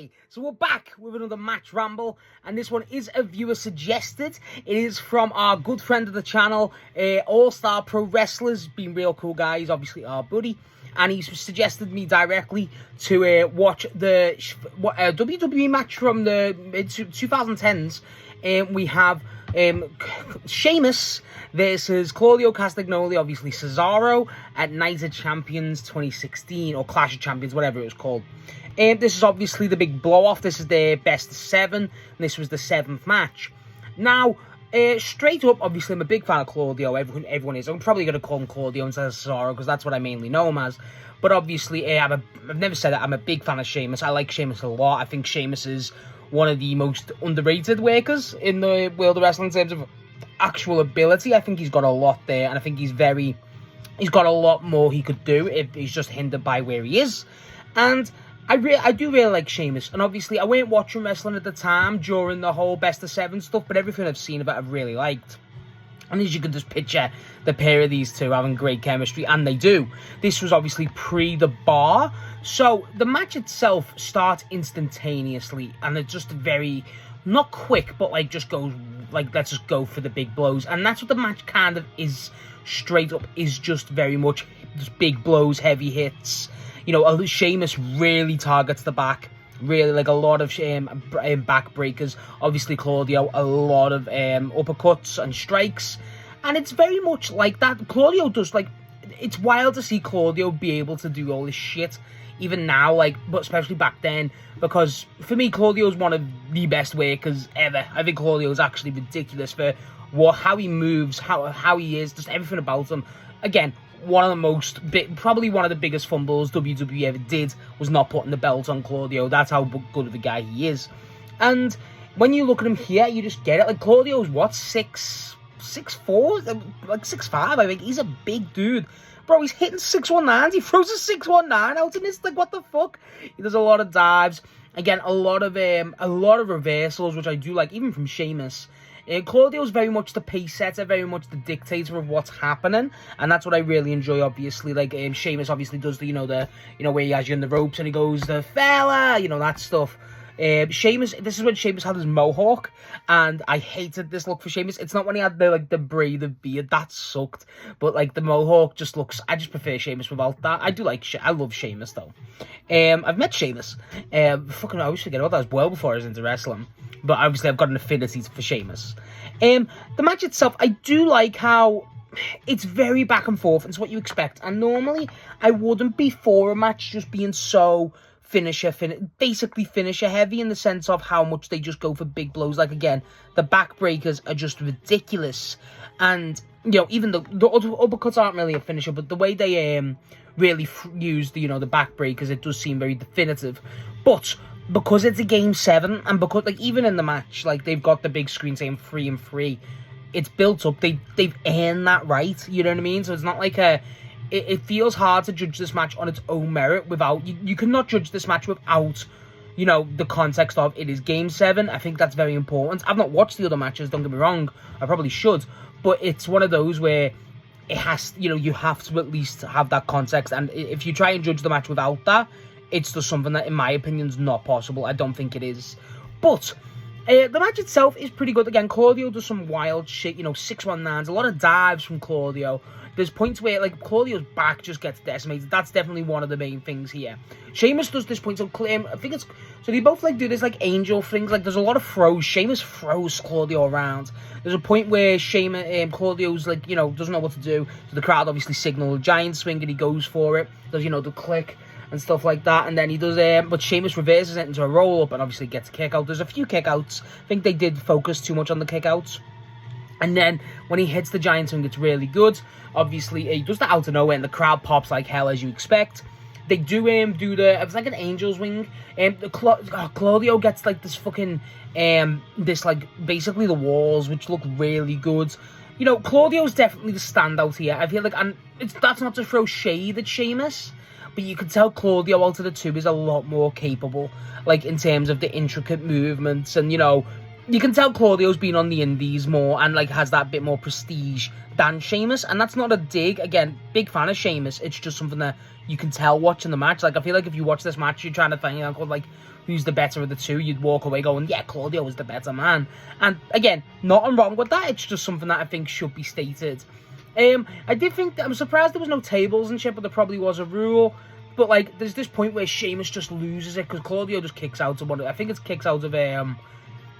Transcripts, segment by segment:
Okay, so we're back with another match ramble, and this one is a viewer suggested. It is from our good friend of the channel, All-Star Pro Wrestlers, been real cool guy. He's obviously our buddy, and he's suggested me directly to watch the WWE match from the mid-2010s. We have Sheamus versus Claudio Castagnoli, obviously Cesaro, at Night of Champions 2016, or Clash of Champions, whatever it was called. This is obviously the big blow-off. This is the best of 7, and this was the 7th match. Now, straight up, obviously, I'm a big fan of Claudio. Everyone is. I'm probably going to call him Claudio instead of Cesaro, because that's what I mainly know him as. But obviously, I've never said it, I'm a big fan of Sheamus. I like Sheamus a lot. I think Sheamus is one of the most underrated workers in the world of wrestling in terms of actual ability. I think he's got a lot there, and I think he's got a lot more he could do if he's just hindered by where he is. And I do really like Sheamus, and obviously I weren't watching wrestling at the time during the whole best of 7 stuff, but everything I've seen of it I've really liked. And as you can just picture, the pair of these two having great chemistry, and they do. This was obviously pre the bar, so the match itself starts instantaneously, and it's just very, not quick, but like just goes, like, let's just go for the big blows. And that's what the match kind of is, straight up, is just very much just big blows, heavy hits. You know, Sheamus really targets the back. Really, like a lot of back breakers. Obviously, Claudio, a lot of uppercuts and strikes. And it's very much like that. Claudio does, like, it's wild to see Claudio be able to do all this shit. Even now, like, but especially back then. Because, for me, Claudio's one of the best workers ever. I think Claudio's actually ridiculous for how he moves, how he is, just everything about him. Again, one of the most, probably one of the biggest fumbles WWE ever did was not putting the belt on Claudio. That's how good of a guy he is. And when you look at him here, you just get it. Like, Claudio's what, 6'4", like 6'5", I think. He's a big dude. Bro, he's hitting 619. He throws a 619 out, and it's like, what the fuck? He does a lot of dives. Again, a lot of reversals, which I do like, even from Sheamus. Claudio's very much the pace setter, very much the dictator of what's happening, and that's what I really enjoy. Obviously, like Sheamus obviously does the where he has you in the ropes and he goes the fella, that stuff. Sheamus, this is when Sheamus had his mohawk, and I hated this look for Sheamus. It's not when he had the braided beard, that sucked, but like the mohawk just looks, I just prefer Sheamus without that. I love Sheamus though. I've met Sheamus. I always forget about that as well before I was into wrestling. But obviously I've got an affinity for Sheamus. The match itself, I do like how it's very back and forth. It's what you expect. And normally I wouldn't be for a match just being so basically finisher heavy, in the sense of how much they just go for big blows. Like, again, the backbreakers are just ridiculous. And, even the uppercuts aren't really a finisher, but the way they really use the backbreakers, it does seem very definitive. But because it's a game 7, and because, like, even in the match, like, they've got the big screen saying 3 and 3, it's built up. They've earned that right. You know what I mean? So it's not like it feels hard to judge this match on its own merit without, you cannot judge this match without, the context of it is game 7. I think that's very important. I've not watched the other matches, don't get me wrong. I probably should. But it's one of those where it has, you have to at least have that context. And if you try and judge the match without that, it's just something that, in my opinion, is not possible. I don't think it is. But the match itself is pretty good. Again, Claudio does some wild shit, 619s, a lot of dives from Claudio. There's points where, like, Claudio's back just gets decimated. That's definitely one of the main things here. Sheamus does this point, so I think it's, so they both, like, do this, like, angel things. Like, there's a lot of throws. Sheamus throws Claudio around. There's a point where Claudio's, like, doesn't know what to do. So the crowd obviously signal a giant swing, and he goes for it. Does, the click and stuff like that, and then he does but Sheamus reverses it into a roll-up and obviously gets a kick-out. There's a few kick-outs. I think they did focus too much on the kick-outs. And then when he hits the giant swing, it's really good. Obviously, he does that out of nowhere, and the crowd pops like hell, as you expect. They do it's like an angel's wing. Claudio gets like this fucking, this like, basically the walls, which look really good. Claudio's definitely the standout here. I feel like, and that's not to throw shade at Sheamus, but you can tell Claudio out of the two is a lot more capable, like, in terms of the intricate movements, and, you can tell Claudio's been on the indies more and, like, has that bit more prestige than Sheamus, and that's not a dig. Again, big fan of Sheamus. It's just something that you can tell watching the match. Like, I feel like if you watch this match, you're trying to find out, like, who's the better of the two, you'd walk away going, yeah, Claudio is the better man. And again, nothing wrong with that. It's just something that I think should be stated. I did think that I'm surprised there was no tables and shit, but there probably was a rule. But like, there's this point where Sheamus just loses it because Claudio just kicks out of one. I think it's kicks out of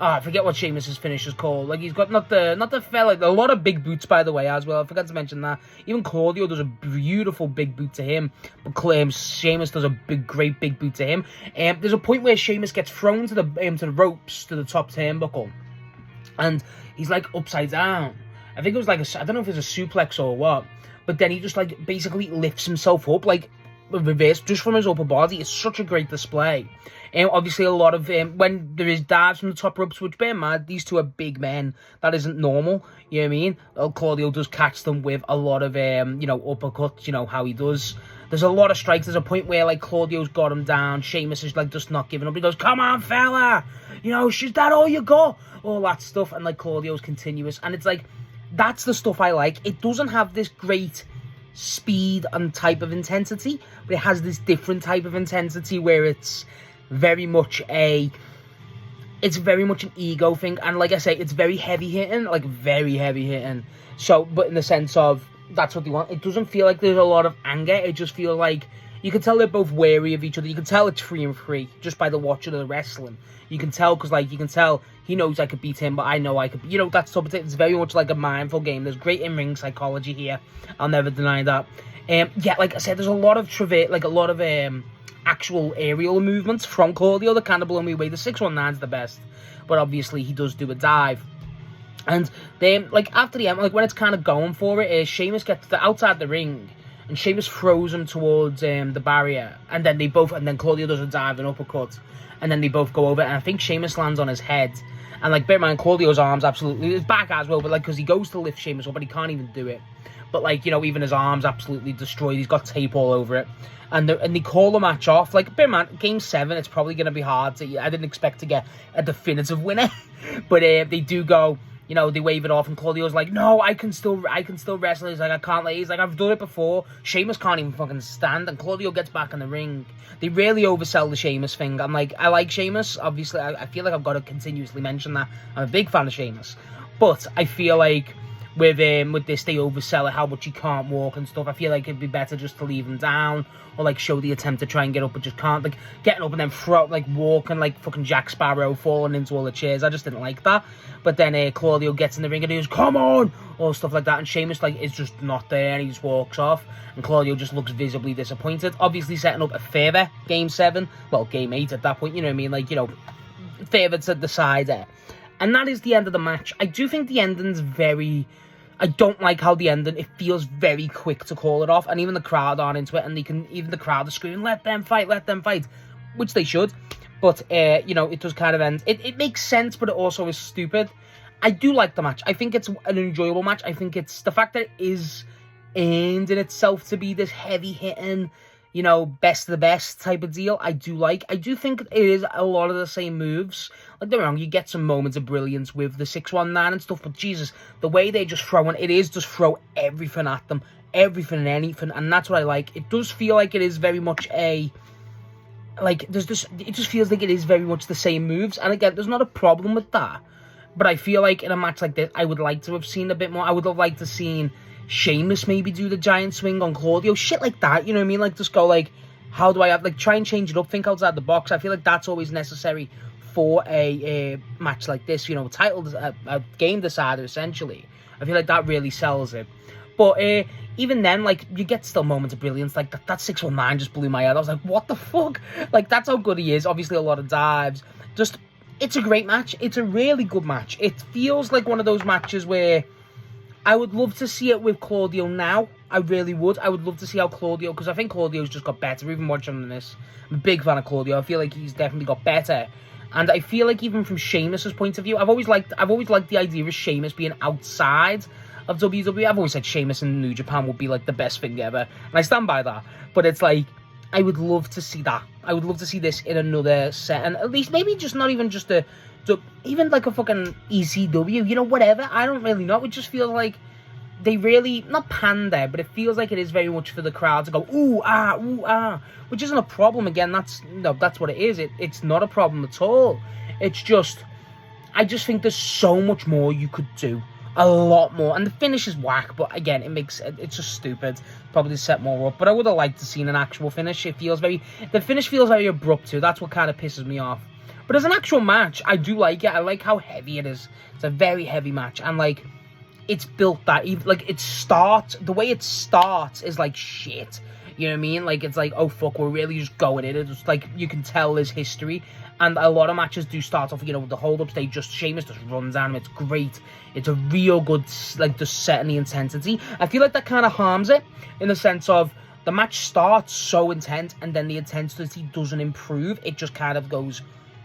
I forget what Sheamus's finish is called. Like, he's got not the fella, a lot of big boots, by the way, as well. I forgot to mention that. Even Claudio does a beautiful big boot to him, but Sheamus does a great big boot to him. There's a point where Sheamus gets thrown to the ropes, to the top turnbuckle, and he's like upside down. I think it was like I don't know if it's a suplex or what, but then he just like basically lifts himself up, like reverse, just from his upper body. It's such a great display. Obviously, a lot of when there is dives from the top ropes, which bear in mind, these two are big men. That isn't normal. You know what I mean? Claudio does catch them with a lot of uppercuts. You know how he does. There's a lot of strikes. There's a point where like Claudio's got him down. Sheamus is like just not giving up. He goes, "Come on, fella! You know, is that all you got?" All that stuff, and like Claudio's continuous, and it's like that's the stuff I like. It doesn't have this great speed and type of intensity, but it has this different type of intensity where it's very much an ego thing, and like I say, it's very heavy hitting, like very heavy hitting. So, but in the sense of that's what they want. It doesn't feel like there's a lot of anger. It just feels like you can tell they're both wary of each other. You can tell it's 3-3 just by the watching of the wrestling. You can tell because like you can tell he knows I could beat him, but I know I could. You know, that's sort of it's very much like a mindful game. There's great in-ring psychology here. I'll never deny that. Yeah, like I said, there's a lot of actual aerial movements from Claudio that kind of blow me away. The 619's the best, but obviously he does do a dive. And then, like after the end, like when it's kind of going for it, Sheamus gets outside the ring, and Sheamus throws him towards the barrier, and then Claudio does a dive and uppercut, and then they both go over, and I think Sheamus lands on his head. And like, bear in mind, Claudio's arms absolutely, his back as well, but like, because he goes to lift Sheamus up, but he can't even do it. But like, you know, even his arms absolutely destroyed. He's got tape all over it. And they call the match off. Like, bear in mind, Game 7, it's probably going to be hard. I didn't expect to get a definitive winner. But they do go, you know, they wave it off, and Claudio's like, no, I can still wrestle. He's like, I can't. He's like, I've done it before. Sheamus can't even fucking stand, and Claudio gets back in the ring. They really oversell the Sheamus thing. I'm like, I like Sheamus. Obviously, I feel like I've got to continuously mention that. I'm a big fan of Sheamus. But I feel like with this, they oversell it, how much he can't walk and stuff. I feel like it'd be better just to leave him down, or like show the attempt to try and get up, but just can't. Like getting up and then walking like fucking Jack Sparrow, falling into all the chairs. I just didn't like that. But then Claudio gets in the ring and he goes, "Come on!" all stuff like that, and Sheamus like is just not there, and he just walks off, and Claudio just looks visibly disappointed. Obviously setting up a further Game 7, well, Game 8 at that point. You know what I mean? Like, you know, further to the side there. And that is the end of the match. I do think the ending's I don't like how the ending, it feels very quick to call it off, and even the crowd aren't into it, and even the crowd are screaming, let them fight, which they should, but, you know, it does kind of end. It makes sense, but it also is stupid. I do like the match. I think it's an enjoyable match. I think it's the fact that it is aimed in itself to be this heavy-hitting, you know, best of the best type of deal. I do think it is a lot of the same moves. Like, don't get me wrong, you get some moments of brilliance with the 619 and stuff, but Jesus, the way they just it is just throw everything at them, everything and anything, and that's what I like. It does feel like it is very much it just feels like it is very much the same moves, and again, there's not a problem with that, but I feel like in a match like this, I would like to have seen a bit more. I would have liked to seen Sheamus maybe do the giant swing on Claudio, shit like that, you know what I mean? Like, just go like, how do I have, like, try and change it up, think outside the box. I feel like that's always necessary for a match like this, you know, a game decider, essentially. I feel like that really sells it. But even then, like, you get still moments of brilliance. Like, that 619 just blew my head. I was like, what the fuck? Like, that's how good he is. Obviously, a lot of dives. Just, it's a great match. It's a really good match. It feels like one of those matches where I would love to see it with Claudio now. I really would. I would love to see how Claudio, because I think Claudio's just got better, even watching this. I'm a big fan of Claudio. I feel like he's definitely got better. And I feel like even from Sheamus's point of view, I've always liked the idea of Sheamus being outside of WWE. I've always said Sheamus in New Japan would be like the best thing ever, and I stand by that. But it's like, I would love to see that. I would love to see this in another set, and at least maybe just not even just even like a fucking ECW, you know, whatever. I don't really know. It just feels like they really, not pander, but it feels like it is very much for the crowd to go, ooh, ah, which isn't a problem. Again, that's what it is. It's not a problem at all. It's just, I just think there's so much more you could do. A lot more. And the finish is whack, but again, it's just stupid. Probably to set more up. But I would have liked to see an actual finish. The finish feels very abrupt too. That's what kind of pisses me off. But as an actual match, I do like it. I like how heavy it is. It's a very heavy match. And like, it's built that, like, the way it starts is like shit. You know what I mean? Like, it's like, oh fuck, we're really just going in. It's like, you can tell there's history. And a lot of matches do start off, with the hold-ups. Sheamus just runs down him. It's great. It's a real good, like, just setting the intensity. I feel like that kind of harms it, in the sense of, the match starts so intense, and then the intensity doesn't improve. It just kind of goes,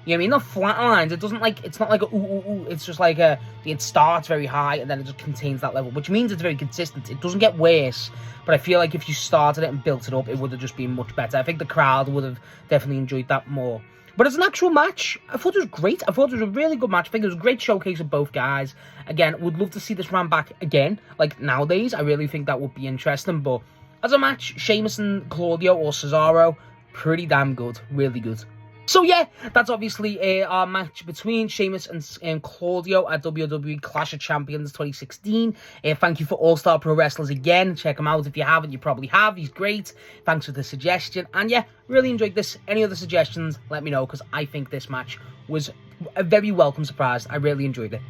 you know what I mean? Not flatlines. It doesn't like, it's not like a ooh. It's just like it starts very high, and then it just contains that level, which means it's very consistent. It doesn't get worse, but I feel like if you started it and built it up, it would have just been much better. I think the crowd would have definitely enjoyed that more. But as an actual match, I thought it was great. I thought it was a really good match. I think it was a great showcase of both guys. Again, would love to see this ran back again, like nowadays. I really think that would be interesting. But as a match, Sheamus and Claudio or Cesaro, pretty damn good. Really good. So yeah, that's obviously our match between Sheamus and Claudio at WWE Clash of Champions 2016. Thank you for All Star Pro Wrestlers again. Check him out if you haven't. You probably have. He's great. Thanks for the suggestion. And yeah, really enjoyed this. Any other suggestions, let me know, because I think this match was a very welcome surprise. I really enjoyed it.